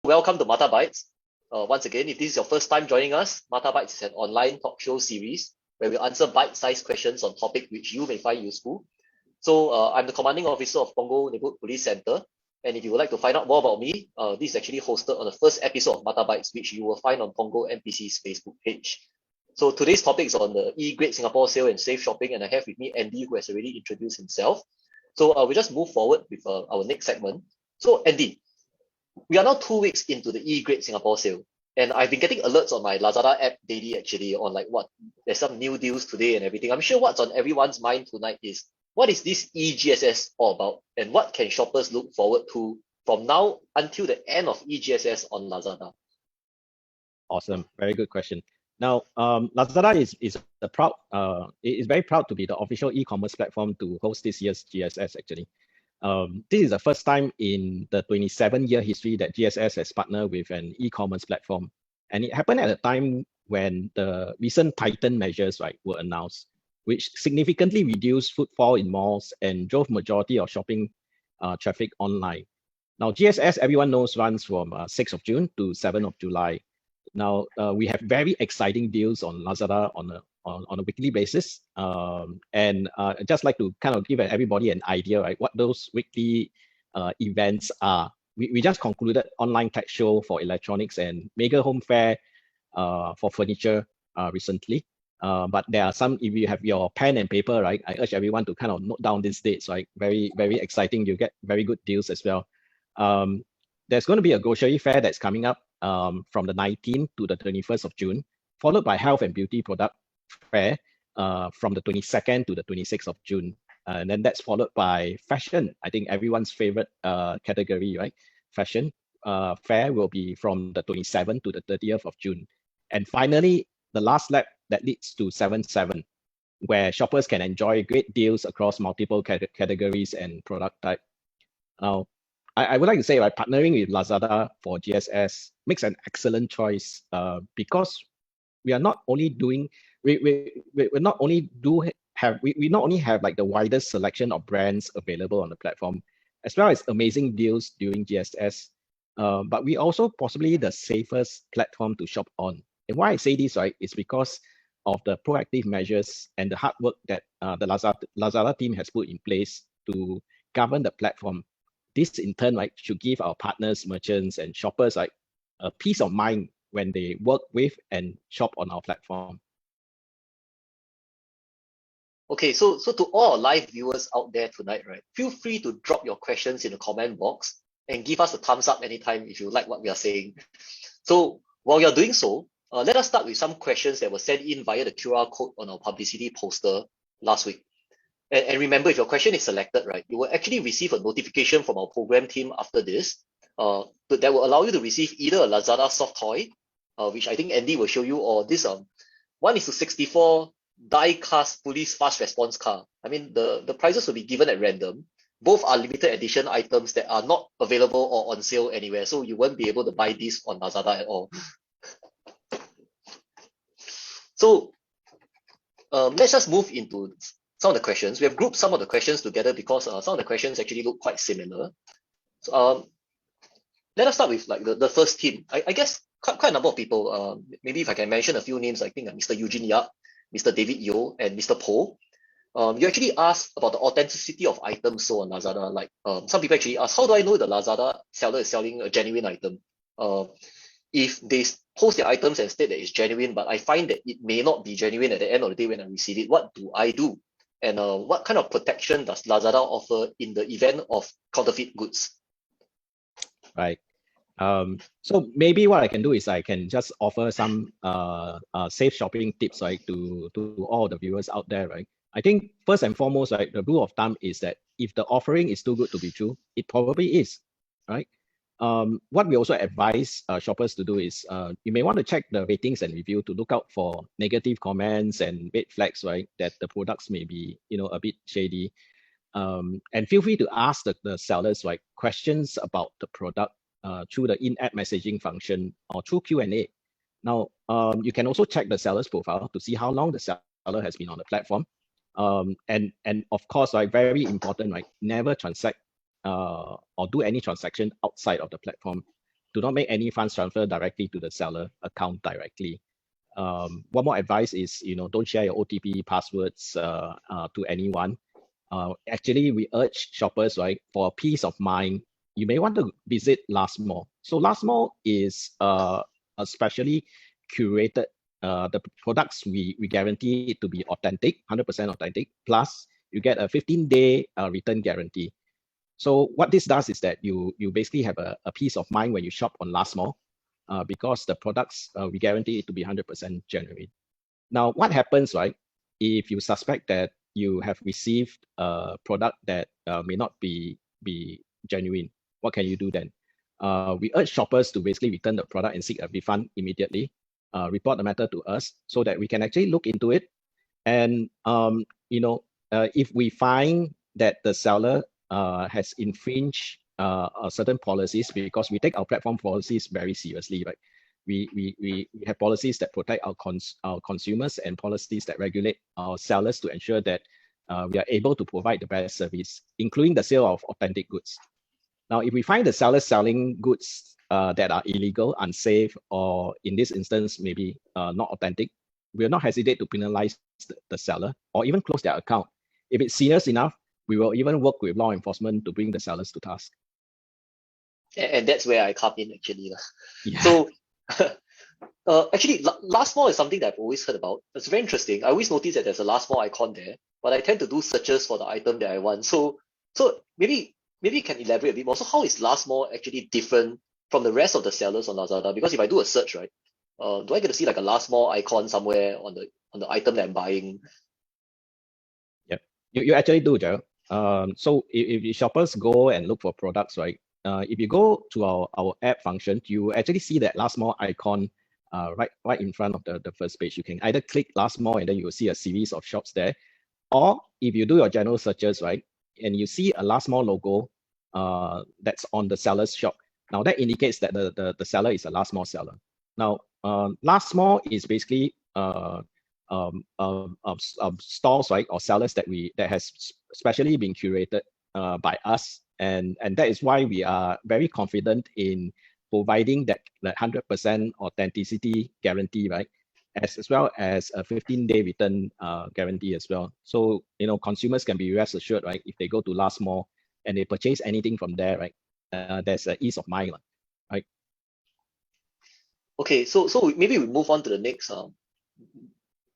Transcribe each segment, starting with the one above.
Welcome to Mata-Bytes. Once again, if this is your first time joining us, Mata-Bytes is an online talk show series where we answer bite-sized questions on topics which you may find useful. So I'm the commanding officer of Punggol Neighbourhood Police Centre, and if you would like to find out more about me, this is actually hosted on the first episode of Mata-Bytes, which you will find on Punggol NPC's Facebook page. So today's topic is on the E-Grade Singapore sale and safe shopping, and I have with me Andy, who has already introduced himself. So we'll just move forward with our next segment. So Andy, we are now 2 weeks into the E-Grade Singapore sale, and I've been getting alerts on my Lazada app daily actually on like what there's some new deals today and everything. I'm sure what's on everyone's mind tonight is what is this EGSS all about, and what can shoppers look forward to from now until the end of EGSS on Lazada? Awesome, very good question. Now, Lazada is very proud to be the official e-commerce platform to host this year's GSS actually. This is the first time in the 27-year history that GSS has partnered with an e-commerce platform. And it happened at a time when the recent Titan measures were announced, which significantly reduced footfall in malls and drove majority of shopping traffic online. Now, GSS, everyone knows, runs from 6th of June to 7th of July. Now, we have very exciting deals on Lazada on a weekly basis. And I'd just like to kind of give everybody an idea, what those weekly events are. We just concluded online tech show for electronics and mega home fair for furniture recently. But there are some, if you have your pen and paper, I urge everyone to kind of note down these dates, Very, very exciting. You get very good deals as well. There's going to be a grocery fair that's coming up from the 19th to the 21st of June, followed by health and beauty product fair from the 22nd to the 26th of June. And then that's followed by fashion. I think everyone's favorite category, Fashion fair will be from the 27th to the 30th of June. And finally, the last lap that leads to 7/7, where shoppers can enjoy great deals across multiple categories and product type. Now, I would like to say, partnering with Lazada for GSS makes an excellent choice because we are not only doing, we not only have like the widest selection of brands available on the platform, as well as amazing deals during GSS, but we also possibly the safest platform to shop on. And why I say this, is because of the proactive measures and the hard work that the Lazada team has put in place to govern the platform. This in turn, should give our partners, merchants, and shoppers a peace of mind when they work with and shop on our platform. Okay, so to all our live viewers out there tonight, feel free to drop your questions in the comment box and give us a thumbs up anytime if you like what we are saying. So while you're doing so, let us start with some questions that were sent in via the QR code on our publicity poster last week. And remember, if your question is selected, you will actually receive a notification from our program team after this that will allow you to receive either a Lazada soft toy, which I think Andy will show you, or this 1:64 die-cast police fast response car. I mean, the prizes will be given at random. Both are limited edition items that are not available or on sale anywhere, so you won't be able to buy this on Lazada at all. So let's just move into some of the questions. We have grouped some of the questions together because some of the questions actually look quite similar. So, let us start with the first team. I guess quite a number of people, maybe if I can mention a few names, I think Mr. Eugene Yap, Mr. David Yeo, and Mr. Po. You actually asked about the authenticity of items sold on Lazada. Some people actually ask, how do I know the Lazada seller is selling a genuine item? If they post their items and state that it's genuine, but I find that it may not be genuine at the end of the day when I receive it, what do I do? And what kind of protection does Lazada offer in the event of counterfeit goods? Right. So maybe what I can do is I can just offer some safe shopping tips, to all the viewers out there, I think first and foremost, the rule of thumb is that if the offering is too good to be true, it probably is, right? What we also advise shoppers to do is you may want to check the ratings and review to look out for negative comments and red flags, that the products may be, a bit shady. And feel free to ask the sellers questions about the product through the in-app messaging function or through Q&A. Now, you can also check the seller's profile to see how long the seller has been on the platform. And of course, very important, never transact or do any transaction outside of the platform. do not make any funds transfer directly to the seller account directly. One more advice is, don't share your OTP passwords to anyone. Actually, we urge shoppers, right, for peace of mind, you may want to visit LazMall. So LazMall is a specially curated. The products we guarantee it to be authentic, 100% authentic. Plus, you get a 15-day return guarantee. So what this does is that you basically have a peace of mind when you shop on LazMall, because the products we guarantee it to be 100% genuine. Now, what happens, right, if you suspect that you have received a product that may not be genuine? What can you do then? We urge shoppers to basically return the product and seek a refund immediately. Report the matter to us so that we can actually look into it. And if we find that the seller has infringed certain policies, because we take our platform policies very seriously, right? We have policies that protect our consumers and policies that regulate our sellers to ensure that we are able to provide the best service, including the sale of authentic goods. Now, if we find the seller selling goods that are illegal, unsafe, or in this instance, maybe not authentic, we will not hesitate to penalize the seller or even close their account. If it's serious enough, we will even work with law enforcement to bring the sellers to task. And that's where I come in, actually. Yeah. So, actually, LazMall is something that I've always heard about. It's very interesting. I always notice that there's a LazMall icon there, but I tend to do searches for the item that I want. So maybe you can elaborate a bit more. So how is LazMall actually different from the rest of the sellers on Lazada? Because if I do a search, right, do I get to see like a LazMall icon somewhere on the item that I'm buying? Yep, you actually do, Gerald. So if shoppers go and look for products, right? If you go to our app function, you actually see that LazMall icon right in front of the first page. You can either click LazMall and then you will see a series of shops there, or if you do your general searches, right, and you see a LazMall logo that's on the seller's shop. Now that indicates that the seller is a LazMall seller. Now, LazMall is basically stores, right, or sellers that has specially been curated by us, and that is why we are very confident in providing that 100% authenticity guarantee, right, as well as a 15-day return guarantee as well. So consumers can be rest assured, right, if they go to LazMall and they purchase anything from there, right, there's an ease of mind, right? Okay, so maybe we move on to the next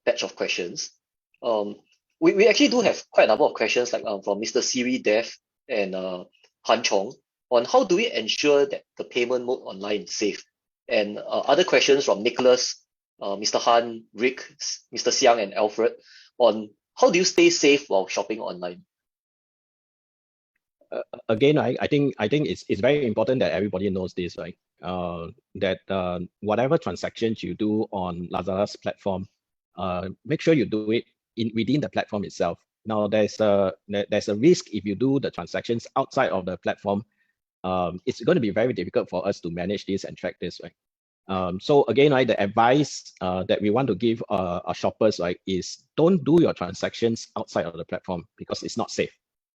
batch of questions. We actually do have quite a number of questions, like from Mr. Siri Dev and Han Chong, on how do we ensure that the payment mode online is safe, and other questions from Nicholas, Mr. Han, Rick, Mr. Siang, and Alfred on how do you stay safe while shopping online. Again, I think it's very important that everybody knows this, right? That whatever transactions you do on Lazada's platform, make sure you do it within the platform itself. Now, there's a risk if you do the transactions outside of the platform. It's going to be very difficult for us to manage this and track this, right? So again, right, the advice that we want to give our shoppers, right, is don't do your transactions outside of the platform because it's not safe,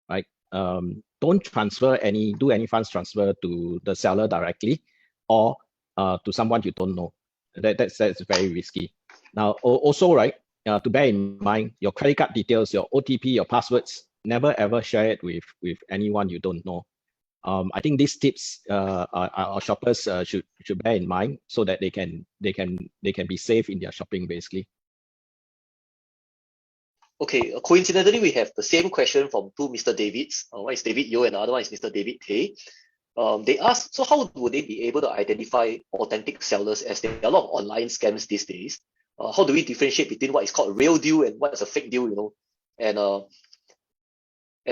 right? Don't do any funds transfer to the seller directly or to someone you don't know. That's very risky. Now, also, right, to bear in mind, your credit card details, your OTP, your passwords, never ever share it with anyone you don't know. I think these tips our shoppers should bear in mind so that they can be safe in their shopping, basically. Okay, coincidentally, we have the same question from two Mr. Davids. One is David Yo and the other one is Mr. David Tay. They asked, so how would they be able to identify authentic sellers, as there are a lot of online scams these days? How do we differentiate between what is called a real deal and what is a fake deal, And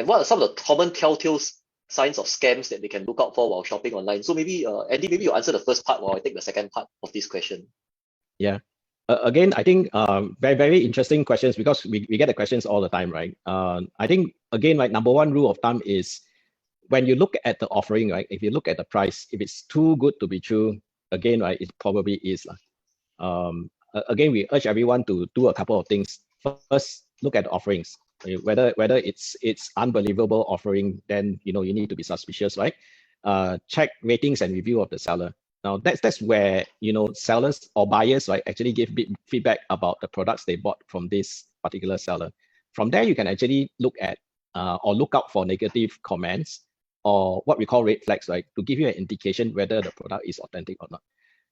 what are some of the common telltale signs of scams that they can look out for while shopping online? So maybe, Andy, maybe you answer the first part while I take the second part of this question. Yeah. Again, I think very, very interesting questions because we get the questions all the time, right? I think, again, right, number one rule of thumb is when you look at the offering, right, if you look at the price, if it's too good to be true, again, right, it probably is. Again, we urge everyone to do a couple of things. First, look at the offerings. Whether it's unbelievable offering, then you need to be suspicious, right? Check ratings and review of the seller. Now that's where sellers or buyers right actually give feedback about the products they bought from this particular seller. From there, you can actually look at or look out for negative comments or what we call red flags, right, to give you an indication whether the product is authentic or not.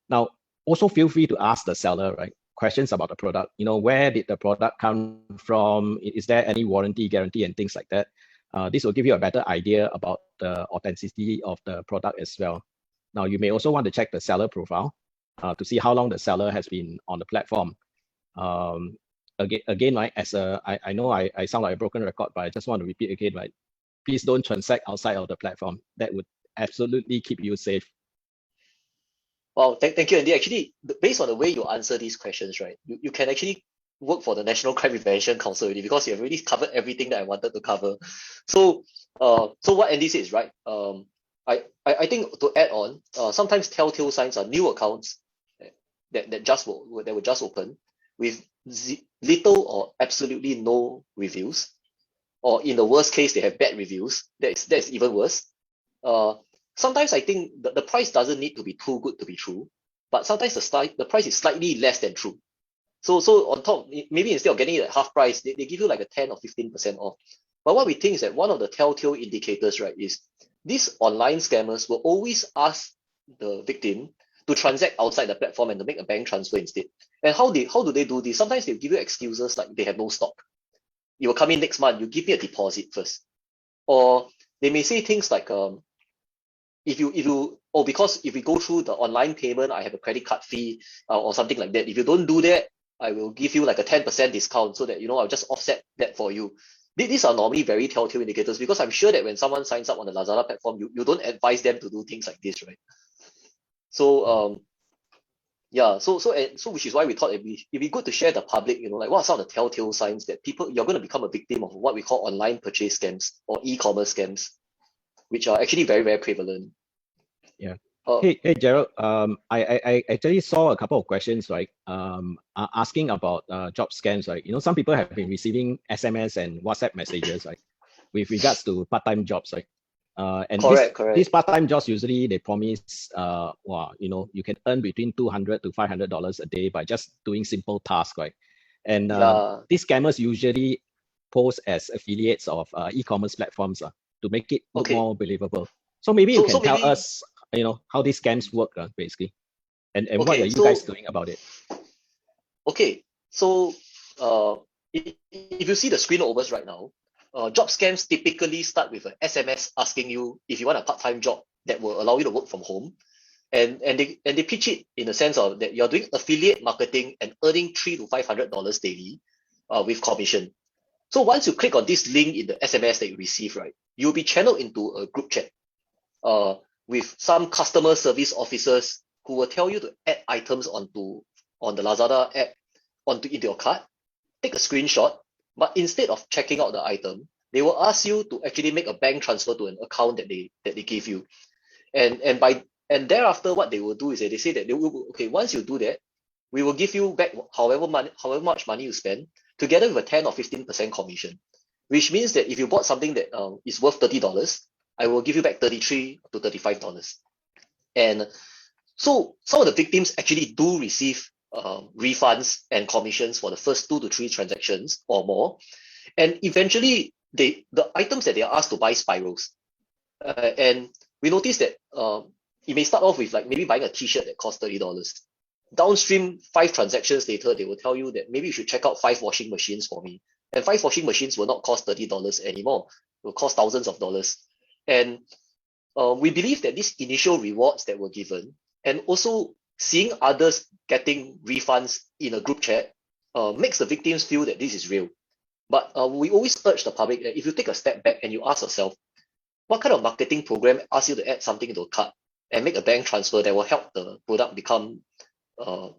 Now, also feel free to ask the seller, right, questions about the product. Where did the product come from? Is there any warranty, guarantee, and things like that? This will give you a better idea about the authenticity of the product as well. Now, you may also want to check the seller profile to see how long the seller has been on the platform. Again, right, I know I sound like a broken record, but I just want to repeat again, right? Please don't transact outside of the platform. That would absolutely keep you safe. Well, thank you, Andy. Actually, based on the way you answer these questions, right, you can actually work for the National Crime Prevention Council already, because you have already covered everything that I wanted to cover. So, so what Andy says, right? I think to add on, sometimes telltale signs are new accounts that were just open with little or absolutely no reviews, or in the worst case, they have bad reviews. That's even worse. Sometimes I think the price doesn't need to be too good to be true, but sometimes the price is slightly less than true. So on top, maybe instead of getting it at half price, they give you like a 10 or 15% off. But what we think is that one of the telltale indicators, right, is these online scammers will always ask the victim to transact outside the platform and to make a bank transfer instead. And how do they do this? Sometimes they give you excuses like they have no stock. You will come in next month, you give me a deposit first. Or they may say things like, because if we go through the online payment, I have a credit card fee or something like that. If you don't do that, I will give you like a 10% discount so that, I'll just offset that for you. These are normally very telltale indicators, because I'm sure that when someone signs up on the Lazada platform, you don't advise them to do things like this, right? So, yeah, so which is why we thought it'd be good to share the public, like what are some of the telltale signs that you're going to become a victim of what we call online purchase scams or e-commerce scams, which are actually very, very prevalent. Yeah. Hey, Gerald. I actually saw a couple of questions, right? Asking about job scams, right? Some people have been receiving SMS and WhatsApp messages, right, with regards to part-time jobs, right? And Correct. these part-time jobs usually they promise, you can earn between $200 to $500 a day by just doing simple tasks, right? And Yeah. these scammers usually pose as affiliates of e-commerce platforms to make it look Okay. more believable. So maybe you So can tell maybe us, how these scams work, basically, and what are okay. you guys doing about it? Okay. So if you see the screen overs right now, job scams typically start with an SMS asking you if you want a part-time job that will allow you to work from home, and they pitch it in the sense of that you're doing affiliate marketing and earning $300 to $500 daily, with commission. So once you click on this link in the SMS that you receive, right, you'll be channeled into a group chat uh, with some customer service officers who will tell you to add items on the Lazada app into your cart, take a screenshot, but instead of checking out the item, they will ask you to actually make a bank transfer to an account that they give you. And thereafter, what they will do is that they say that okay, once you do that, we will give you back however much money you spend, together with a 10 or 15% commission. Which means that if you bought something that is worth $30, I will give you back $33 to $35. And so some of the victims actually do receive refunds and commissions for the first 2 to 3 transactions or more. And eventually, the items that they are asked to buy spirals. And we noticed that it may start off with like maybe buying a t-shirt that costs $30. Downstream, 5 transactions later, they will tell you that maybe you should check out 5 washing machines for me. And 5 washing machines will not cost $30 anymore. It will cost thousands of dollars. And we believe that these initial rewards that were given, and also seeing others getting refunds in a group chat, makes the victims feel that this is real. But we always urge the public that if you take a step back and you ask yourself, what kind of marketing program asks you to add something into a cart and make a bank transfer that will help the product become more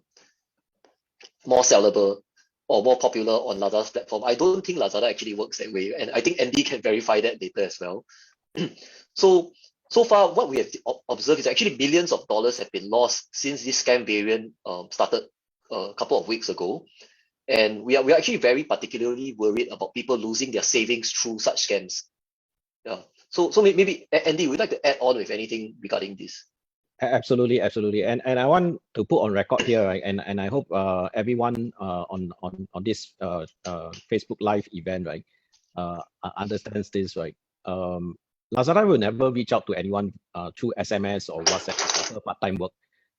sellable or more popular on Lazada's platform? I don't think Lazada actually works that way, and I think Andy can verify that later as well. So far, what we have observed is actually billions of dollars have been lost since this scam variant started a couple of weeks ago, and we are actually very particularly worried about people losing their savings through such scams. Yeah. So maybe Andy, would you like to add on with anything regarding this? Absolutely, absolutely. And I want to put on record here, right? And I hope everyone on this Facebook Live event, right, understands this, right? Um, Lazada will never reach out to anyone through SMS or WhatsApp to offer part-time work.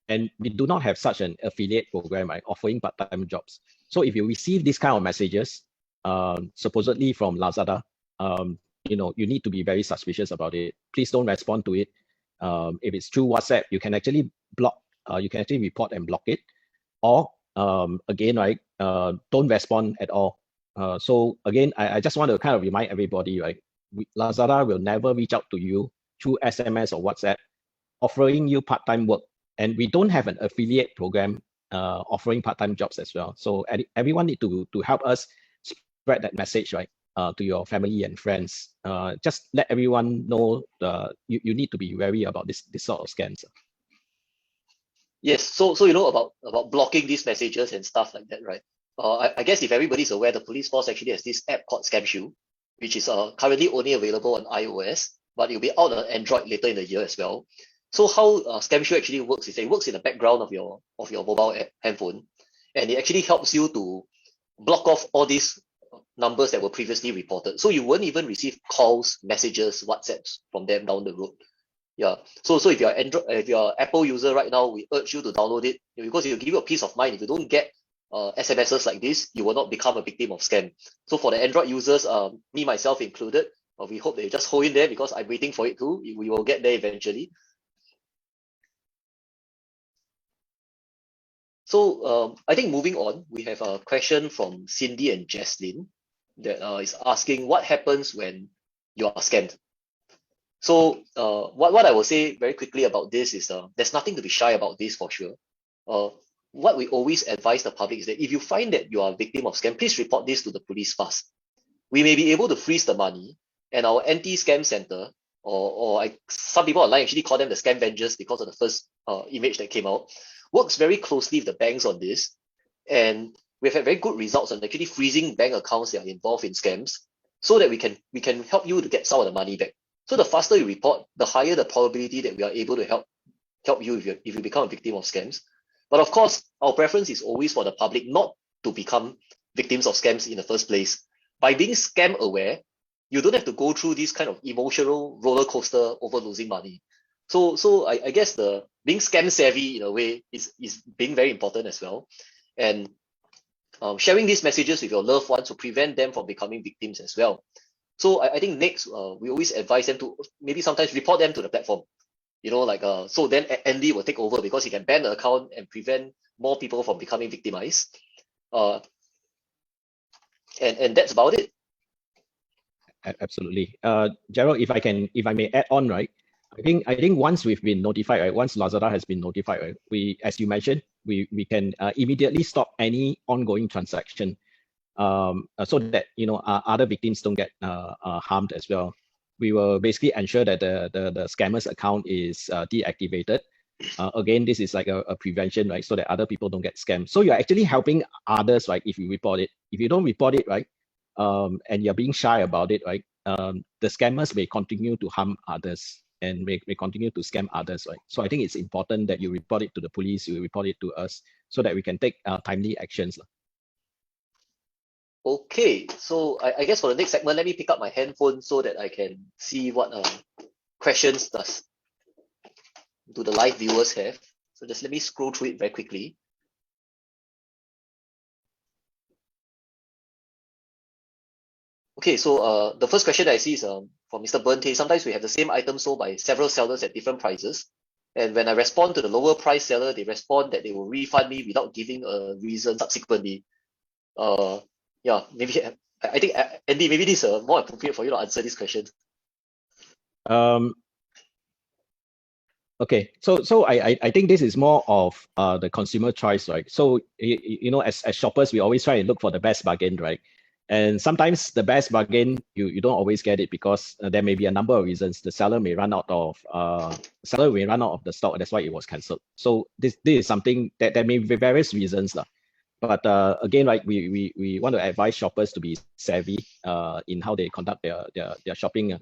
And we do not have such an affiliate program, right, offering part-time jobs. So if you receive these kind of messages, supposedly from Lazada, you need to be very suspicious about it. Please don't respond to it. If it's through WhatsApp, you can actually you can actually report and block it. Or again, right, don't respond at all. So again, I just want to kind of remind everybody, right, Lazada will never reach out to you through SMS or WhatsApp offering you part-time work. And we don't have an affiliate program offering part-time jobs as well. So everyone need to help us spread that message, right, to your family and friends. Just let everyone know you need to be wary about this sort of scams. Yes, so you know about blocking these messages and stuff like that, right? I guess if everybody's aware, the police force actually has this app called ScamShield, which is currently only available on iOS, but it'll be out on Android later in the year as well. So how ScamShield actually works is it works in the background of your mobile handphone, and it actually helps you to block off all these numbers that were previously reported. So you won't even receive calls, messages, WhatsApps from them down the road. Yeah. So if you're Android, if you're Apple user right now, we urge you to download it because it will give you a peace of mind. If you don't get SMSs like this, you will not become a victim of scam. So for the Android users, me myself included, we hope they just hold in there because I'm waiting for it too. We will get there eventually. So I think moving on, we have a question from Cindy and Jaslyn that is asking what happens when you are scammed. So what I will say very quickly about this is there's nothing to be shy about this for sure. Uh, what we always advise the public is that if you find that you are a victim of scam, please report this to the police fast. We may be able to freeze the money, and our anti-scam center, some people online actually call them the scam vengers because of the first image that came out, works very closely with the banks on this, and we've had very good results on actually freezing bank accounts that are involved in scams, so that we can help you to get some of the money back. So the faster you report, the higher the probability that we are able to help you if you become a victim of scams. But of course, our preference is always for the public not to become victims of scams in the first place. By being scam aware, you don't have to go through this kind of emotional roller coaster over losing money. So I guess the being scam savvy in a way is being very important as well. And sharing these messages with your loved ones to prevent them from becoming victims as well. So I think next, we always advise them to maybe sometimes report them to the platform. So then Andy will take over because he can ban the account and prevent more people from becoming victimized. Uh, and that's about it. Absolutely. Gerald, if I may add on, right? I think once we've been notified, right? Once Lazada has been notified, right? As you mentioned, we can immediately stop any ongoing transaction, so that other victims don't get harmed as well. We will basically ensure that the scammer's account is deactivated. Again, this is like a prevention, right? So that other people don't get scammed. So you're actually helping others, right? If you report it. If you don't report it, right, and you're being shy about it, right, the scammers may continue to harm others and may continue to scam others, right? So I think it's important that you report it to the police, you report it to us, so that we can take timely actions. Okay, so I guess for the next segment, let me pick up my handphone so that I can see what questions do the live viewers have. So just let me scroll through it very quickly. Okay, so the first question that I see is from Mr. Bernte. Sometimes we have the same item sold by several sellers at different prices. And when I respond to the lower price seller, they respond that they will refund me without giving a reason subsequently. Uh, yeah, maybe I think Andy, maybe this is more appropriate for you to answer this question. Um, Okay, so I think this is more of the consumer choice, right? So as shoppers, we always try and look for the best bargain, right? And sometimes the best bargain you don't always get it because there may be a number of reasons. The seller may run out of the stock, that's why it was cancelled. So this is something that there may be various reasons, lah. But again, right, we want to advise shoppers to be savvy in how they conduct their shopping.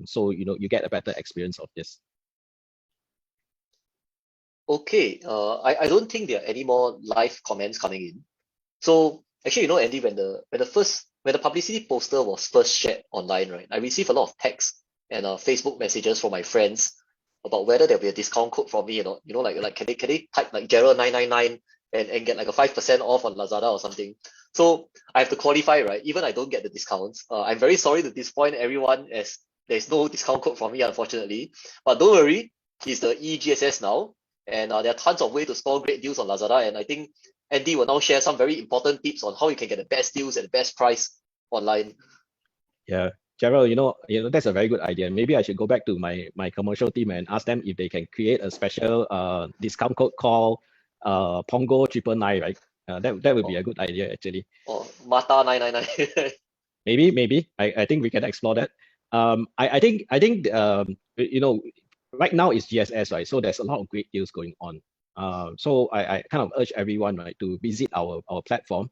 So you get a better experience of this. Okay, I don't think there are any more live comments coming in. So actually, Andy, when the publicity poster was first shared online, right, I received a lot of texts and Facebook messages from my friends about whether there'll be a discount code for me, like can they type like Gerald 999 and get like a 5% off on Lazada or something. So I have to qualify, right? Even I don't get the discounts. I'm very sorry to disappoint everyone as there's no discount code for me, unfortunately. But don't worry, he's the EGSS now, and there are tons of ways to score great deals on Lazada. And I think Andy will now share some very important tips on how you can get the best deals at the best price online. Yeah, Gerald, that's a very good idea. Maybe I should go back to my commercial team and ask them if they can create a special discount code called Pongo 999, right? That would be Or, a good idea actually. or Mata 999. Maybe I think we can explore that. I think right now it's GSS, right? So there's a lot of great deals going on. So I kind of urge everyone, right, to visit our platform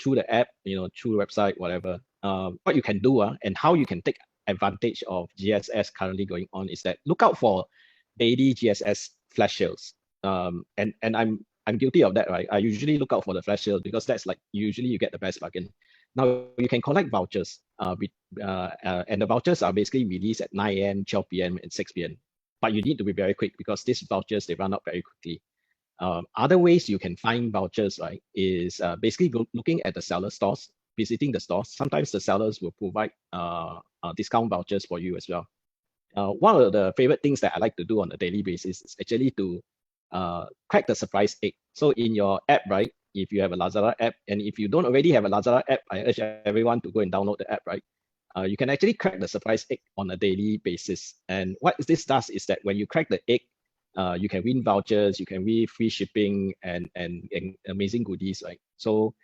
through the app, through the website, whatever. What you can do and how you can take advantage of GSS currently going on is that look out for daily GSS flash sales. And I'm guilty of that, right? I usually look out for the flash sales because that's like usually you get the best bargain. Now you can collect vouchers, and the vouchers are basically released at 9 a.m., 12 p.m., and 6 p.m. But you need to be very quick because these vouchers they run out very quickly. Other ways you can find vouchers, right, is basically looking at the seller stores, visiting the stores. Sometimes the sellers will provide discount vouchers for you as well. One of the favorite things that I like to do on a daily basis is actually to crack the surprise egg. So in your app, right, if you have a Lazada app, and if you don't already have a Lazada app, I urge everyone to go and download the app, right? You can actually crack the surprise egg on a daily basis. And what this does is that when you crack the egg, you can win vouchers, you can win free shipping and amazing goodies, right? So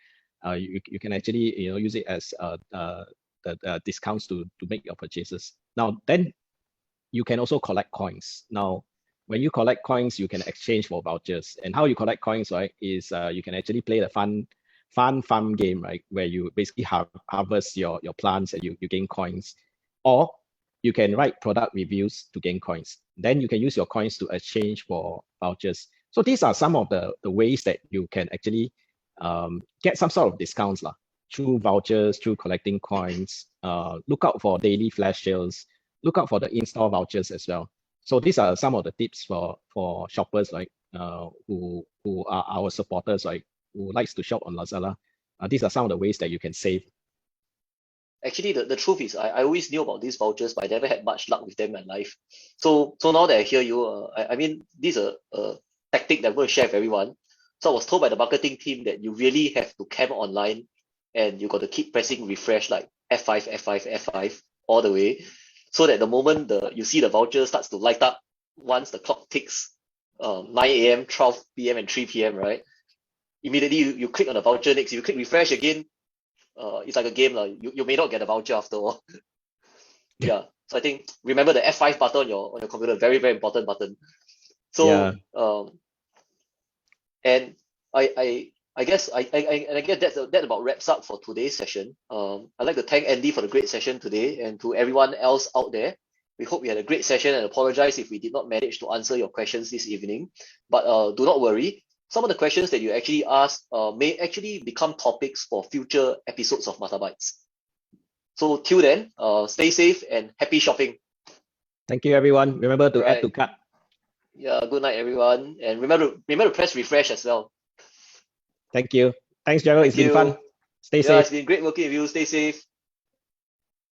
you can actually use it as the discounts to make your purchases. Now then you can also collect coins. Now, when you collect coins, you can exchange for vouchers. And how you collect coins, right, is you can actually play the fun game, right, where you basically harvest your plants and you gain coins. Or you can write product reviews to gain coins. Then you can use your coins to exchange for vouchers. So these are some of the ways that you can actually get some sort of discounts through vouchers, through collecting coins. Look out for daily flash sales. Look out for the in-store vouchers as well. So these are some of the tips for shoppers, like who are our supporters, like who likes to shop on Lazada. These are some of the ways that you can save. Actually, the truth is, I always knew about these vouchers, but I never had much luck with them in life. So now that I hear you, I mean, this is a tactic that I'm going to share with everyone. So I was told by the marketing team that you really have to camp online and you got to keep pressing refresh like F5, F5, F5 all the way, so that the moment you see the voucher starts to light up once the clock ticks 9 a.m., 12 p.m., and 3 p.m., right? Immediately you click on the voucher next. If you click refresh again, it's like a game. You may not get a voucher after all. Yeah. So I think remember the F5 button on your computer, very, very important button. Yeah. So and I guess that about wraps up for today's session. I'd like to thank Andy for the great session today, and to everyone else out there. We hope we had a great session and apologize if we did not manage to answer your questions this evening. But do not worry. Some of the questions that you actually asked may actually become topics for future episodes of Mata-Bytes. So till then, stay safe and happy shopping. Thank you, everyone. Remember All to add to right. cart. Yeah, good night, everyone. And remember to press refresh as well. Thank you. Thanks, Gerald. Thank It's been fun. you. Stay Yeah, it's safe. been great working with you. Stay safe.